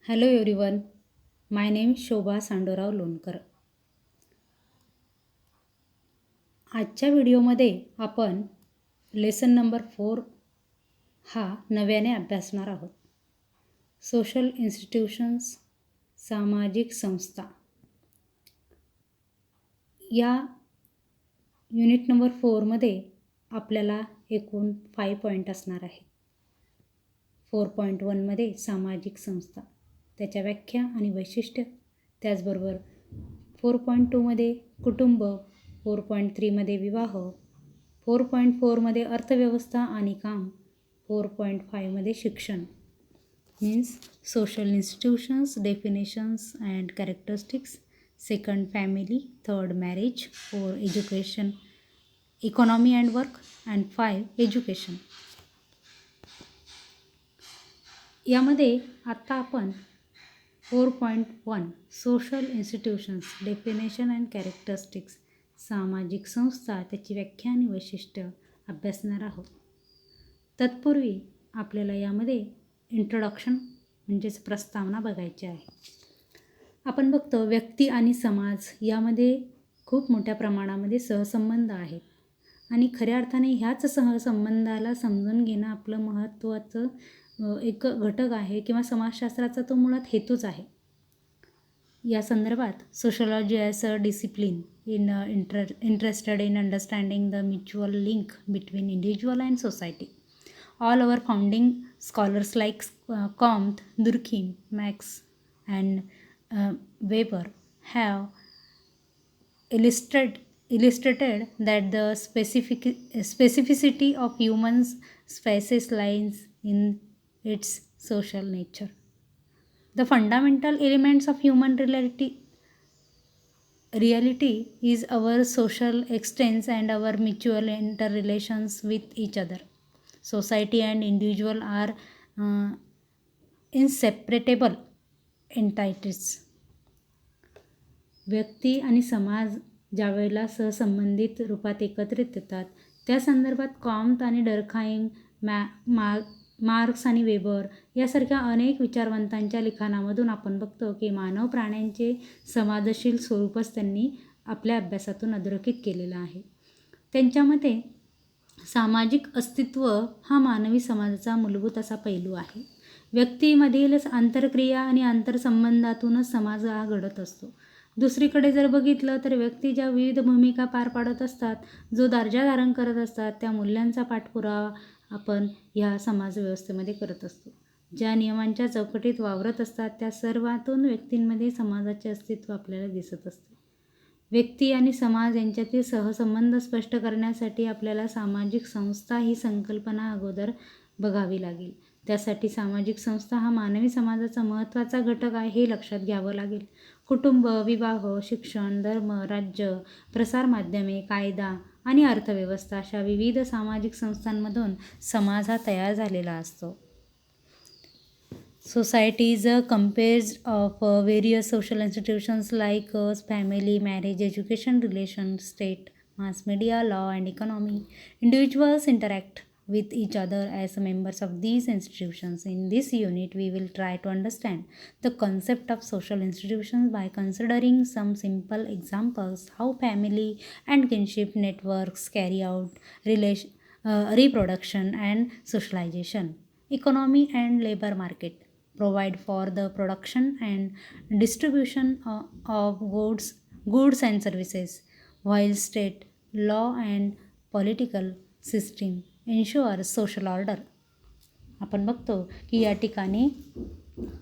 Hello everyone, माय name शोभा सांडोराव लोणकर. आजच्या व्हिडिओमध्ये आपण लेसन नंबर 4 हा नव्याने अभ्यासणार आहोत. सोशल इन्स्टिट्यूशन्स, सामाजिक संस्था. या युनिट नंबर 4मध्ये आपल्याला एकूण 5 पॉईंट असणार आहे. 4.1मध्ये सामाजिक संस्था, त्याच्या व्याख्या आणि वैशिष्ट्य. त्याचबरोबर 4.2मध्ये कुटुंब, 4.3मध्ये विवाह, 4.4मध्ये अर्थव्यवस्था आणि काम, 4.5मध्ये शिक्षण. Means social institutions, definitions and characteristics. Second family, third marriage, 4 education, economy and work, and 5 education. यामध्ये आत्ता आपण 4.1 social institutions, definition and characteristics, सामाजिक संस्था, त्याची व्याख्या आणि वैशिष्ट्य अभ्यासणार आहोत. तत्पूर्वी आपल्याला यामध्ये इंट्रोडक्शन म्हणजेच प्रस्तावना बघायची आहे. आपण बघतो व्यक्ती आणि समाज यामध्ये खूप मोठ्या प्रमाणामध्ये सहसंबंध आहेत आणि खऱ्या अर्थाने ह्याच सहसंबंधाला समजून घेणं आपलं महत्त्वाचं एक घटक आहे किंवा समाजशास्त्राचा तो मुळात हेतूच आहे. या संदर्भात sociology as a discipline interested in understanding the mutual link between individual and society. All our founding scholars like Comte, Durkheim, max and weber have illustrated that the specificity of human species lies in its social nature. The fundamental elements of human reality is our social existence and our mutual interrelations with each other. Society and individual are inseparable entities. व्यक्ती आणि समाज ज्यावेळेला सहसंबंधित रूपात एकत्रित येतात त्या संदर्भात कॉम्ट आणि डर्खाईम, मार्क्स आणि वेबर यासारख्या अनेक विचारवंतांच्या लिखाणामधून आपण बघतो की मानव प्राण्यांचे समाजशील स्वरूपच त्यांनी आपल्या अभ्यासातून अधोरेखित केलेलं आहे. त्यांच्या मते सामाजिक अस्तित्व हा मानवी समाजाचा मूलभूत असा पैलू आहे. व्यक्तीमधील आंतरक्रिया आणि आंतरसंबंधातूनच समाज हा घडत असतो. दुसरीकडे जर बघितलं तर व्यक्ती ज्या विविध भूमिका पार पाडत असतात, जो दर्जा धारण करत असतात, त्या मूल्यांचा पाठपुरावा आपण ह्या समाजव्यवस्थेमध्ये करत असतो. ज्या नियमांच्या चौकटीत वावरत असतात त्या सर्वातून व्यक्तींमध्ये समाजाचे अस्तित्व आपल्याला दिसत असते. व्यक्ती आणि समाज यांच्यातील सहसंबंध स्पष्ट करण्यासाठी आपल्याला सामाजिक संस्था ही संकल्पना अगोदर बघावी लागेल. त्यासाठी सामाजिक संस्था हा मानवी समाजाचा महत्त्वाचा घटक आहे हे लक्षात घ्यावं लागेल. कुटुंब, विवाह, शिक्षण, धर्म, राज्य, प्रसारमाध्यमे, कायदा आणि अर्थव्यवस्था अशा विविध सामाजिक संस्थांमधून समाज हा तयार झालेला असतो. Society is composed of various social institutions like family, marriage, education, relation, state, mass media, law, and economy. Individuals interact with each other as members of these institutions. In this unit, we will try to understand the concept of social institutions by considering some simple examples how family and kinship networks carry out reproduction and socialization. Economy and labor market provide for the production and distribution of goods and services, while state, law and political system ensure social order. आपण बघतो की या ठिकाणी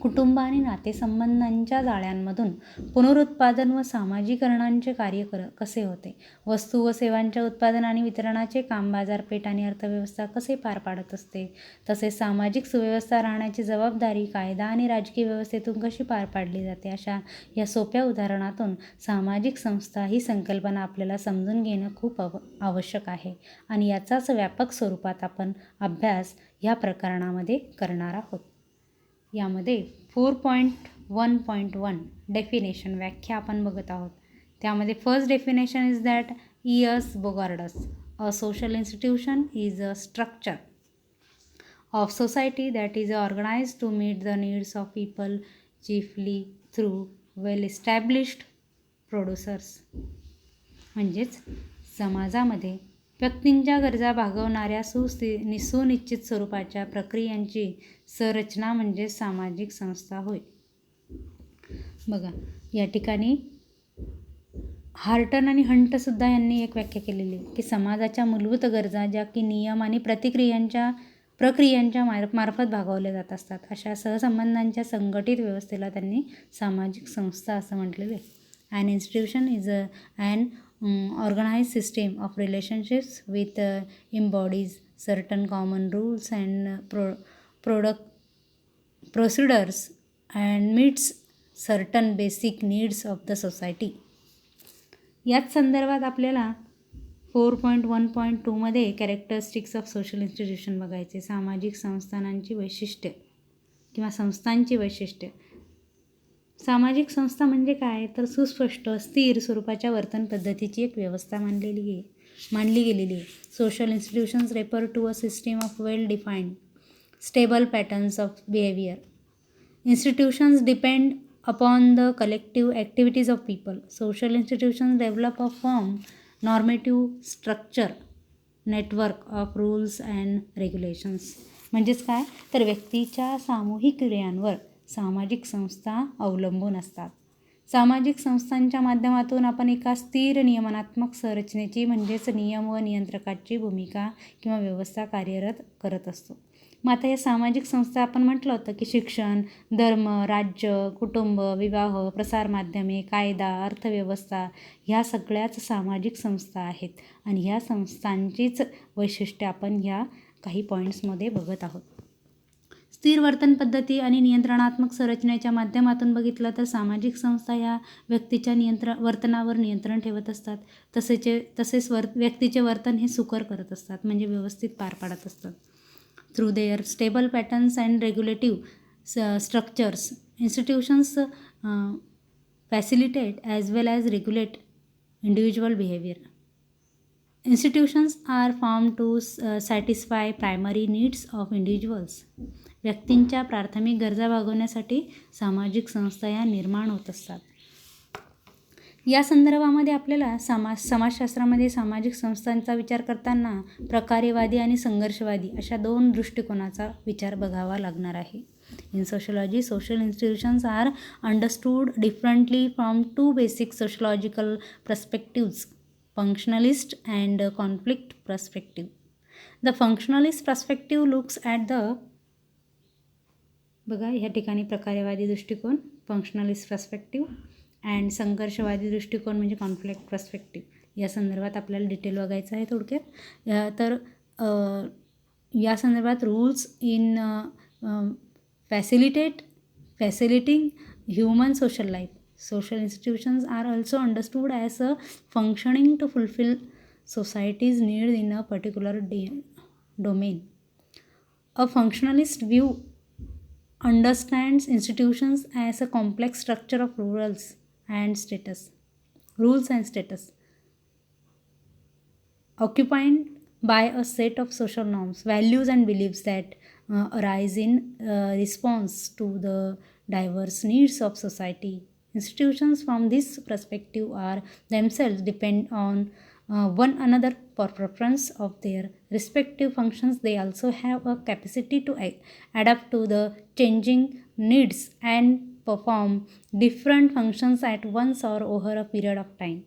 कुटुंब आणि नातेसंबंधांच्या जाळ्यांमधून पुनरुत्पादन व सामाजिकरणांचे कार्य कसे होते, वस्तू व सेवांच्या उत्पादन आणि वितरणाचे काम बाजारपेठ आणि अर्थव्यवस्था कसे पार पाडत असते, तसेच सामाजिक सुव्यवस्था राहण्याची जबाबदारी कायदा आणि राजकीय व्यवस्थेतून कशी पार पाडली जाते, अशा या सोप्या उदाहरणातून सामाजिक संस्था ही संकल्पना आपल्याला समजून घेणं खूप आवश्यक आहे आणि याचाच व्यापक स्वरूपात आपण अभ्यास ह्या प्रकरणामध्ये करणार आहोत. यामध्ये 4.1.1 डेफिनेशन व्याख्या आपण बघत आहोत. त्यामध्ये first definition is that E.S. Bogardus, a social institution is a structure of society that is organized to meet the needs of people chiefly through well established producers. म्हणजेच समाजामध्ये व्यक्तींच्या गरजा भागवणाऱ्या सुनिश्चित स्वरूपाच्या प्रक्रियांची संरचना म्हणजे सामाजिक संस्था होय. बघा, या ठिकाणी हार्टन आणि हंटसुद्धा यांनी एक व्याख्या केलेली आहे की समाजाच्या मूलभूत गरजा ज्या की नियम आणि प्रक्रियांच्या मार्फत भागवल्या जात असतात, अशा सहसंबंधांच्या संघटित व्यवस्थेला त्यांनी सामाजिक संस्था असं म्हटलेलं आहे. An institution is an organized system of relationships with embodies certain common rules and procedures and meets certain basic needs of the society. याच संदर्भात आपल्याला 4.1.2 मध्ये कॅरेक्टरिस्टिक्स ऑफ सोशल इन्स्टिट्यूशन बघायचे. सामाजिक संस्थानांची वैशिष्ट्य किंवा संस्थांची वैशिष्ट्य. सामाजिक संस्था म्हणजे काय, तर सुस्पष्ट स्थिर स्वरूपाच्या वर्तन पद्धतीची एक व्यवस्था मानली गेलेली आहे. Social institutions refer to a system of well defined stable patterns of behaviour. Institutions depend upon the collective activities of people. Social institutions develop a firm normative structure network of rules and regulations. म्हणजेच काय, तर व्यक्तीच्या सामूहिक क्रियांवर सामाजिक संस्था अवलंबून असतात. सामाजिक संस्थांच्या माध्यमातून आपण एका स्थिर नियमनात्मक संरचनेची म्हणजेच नियम व नियंत्रकाची भूमिका किंवा व्यवस्था कार्यरत करत असतो. मग आता या सामाजिक संस्था आपण म्हटलं होतं की शिक्षण, धर्म, राज्य, कुटुंब, विवाह, प्रसारमाध्यमे, कायदा, अर्थव्यवस्था ह्या सगळ्याच सामाजिक संस्था आहेत आणि ह्या संस्थांचीच वैशिष्ट्ये आपण ह्या काही पॉईंट्समध्ये बघत आहोत. स्थिर वर्तन पद्धती आणि नियंत्रणात्मक संरचनेच्या माध्यमातून बघितलं तर सामाजिक संस्था ह्या व्यक्तीच्या वर्तनावर नियंत्रण ठेवत असतात. तसेच व्यक्तीचे वर्तन हे सुकर करत असतात, म्हणजे व्यवस्थित पार पाडत असतात. Through their stable patterns and regulative structures, institutions facilitate as well as regulate individual behavior. Institutions are formed to satisfy primary needs of individuals. व्यक्तींच्या प्राथमिक गरजा भागवण्यासाठी सामाजिक संस्था या निर्माण होत असतात. या संदर्भामध्ये आपल्याला समाजशास्त्रामध्ये सामाजिक संस्थांचा विचार करताना प्रकार्यवादी आणि संघर्षवादी अशा 2 दृष्टिकोनाचा विचार बघावा लागणार आहे. In sociology, social institutions are understood differently from 2 basic sociological perspectives, functionalist and conflict perspective. The functionalist perspective looks at the, बघा ह्या ठिकाणी प्रकार्यवादी दृष्टिकोन फंक्शनलिस्ट पर्स्पेक्टिव्ह अँड संघर्षवादी दृष्टिकोन म्हणजे कॉन्फ्लिक्ट पर्स्पेक्टिव्ह. या संदर्भात आपल्याला डिटेल बघायचं आहे थोडक्यात. तर या संदर्भात rules in facilitating human social life. Social institutions are also understood as a functioning to fulfil society's need in a particular domain. A functionalist view understands institutions as a complex structure of rules and status occupied by a set of social norms, values and beliefs that arise in response to the diverse needs of society. Institutions from this perspective are themselves depend on one another for preference of their respective functions. They also have a capacity to adapt to the changing needs and perform different functions at once or over a period of time.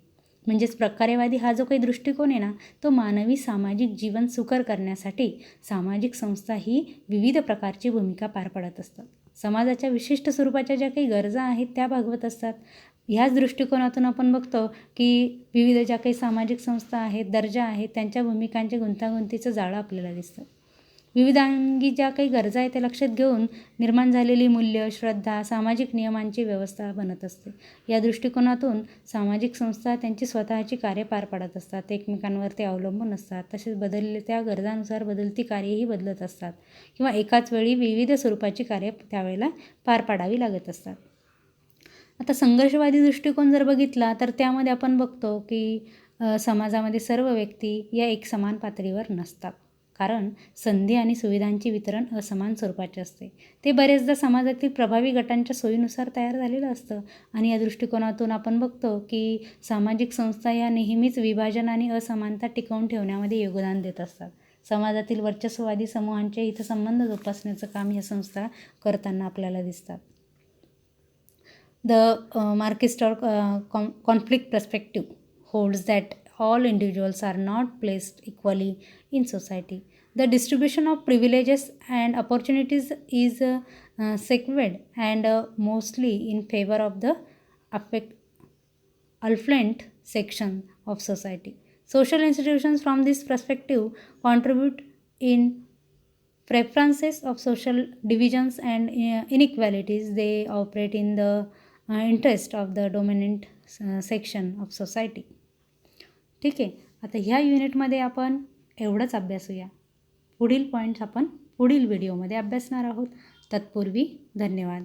म्हणजेच प्रकार्यवादी हा जो काही दृष्टिकोन आहे ना, तो मानवी सामाजिक जीवन सुकर करण्यासाठी सामाजिक संस्था ही विविध प्रकारची भूमिका पार पाडत असतात. समाजाच्या विशिष्ट स्वरूपाच्या ज्या काही गरजा आहेत त्या भागवत असतात. ह्याच दृष्टिकोनातून आपण बघतो की विविध ज्या काही सामाजिक संस्था आहेत, दर्जा आहेत, त्यांच्या भूमिकांचे गुंतागुंतीचं जाळं आपल्याला दिसतं. विविधांगी ज्या काही गरजा आहेत त्या लक्षात घेऊन निर्माण झालेली मूल्य, श्रद्धा, सामाजिक नियमांची व्यवस्था बनत असते. या दृष्टिकोनातून सामाजिक संस्था त्यांची स्वतःची कार्य पार पाडत असतात, एकमेकांवर ते अवलंबून असतात. तसेच त्या गरजानुसार बदलती कार्यही बदलत असतात किंवा एकाच वेळी विविध स्वरूपाची कार्य त्यावेळेला पार पाडावी लागत असतात. आता संघर्षवादी दृष्टिकोन जर बघितला तर त्यामध्ये आपण बघतो की समाजामध्ये सर्व व्यक्ती या एक समान पातळीवर नसतात. कारण संधी आणि सुविधांचे वितरण असमान स्वरूपाचे असते. ते बरेचदा समाजातील प्रभावी गटांच्या सोयीनुसार तयार झालेलं असतं आणि या दृष्टिकोनातून आपण बघतो की सामाजिक संस्था या नेहमीच विभाजन आणि असमानता टिकवून ठेवण्यामध्ये योगदान देत असतात. समाजातील वर्चस्ववादी समूहांचे हितसंबंध जोपासण्याचं काम या संस्था करताना आपल्याला दिसतात. The Marxist conflict perspective holds that all individuals are not placed equally in society. The distribution of privileges and opportunities is skewed and mostly in favor of the affluent section of society. Social institutions from this perspective contribute in preferences of social divisions and inequalities. They operate in the interest of the dominant section of society. ठीक आहे, आता ह्या युनिटमध्ये आपण एवढंच अभ्यासूया. पुढील points आपण पुढील व्हिडिओमध्ये अभ्यासणार आहोत. तत्पूर्वी धन्यवाद.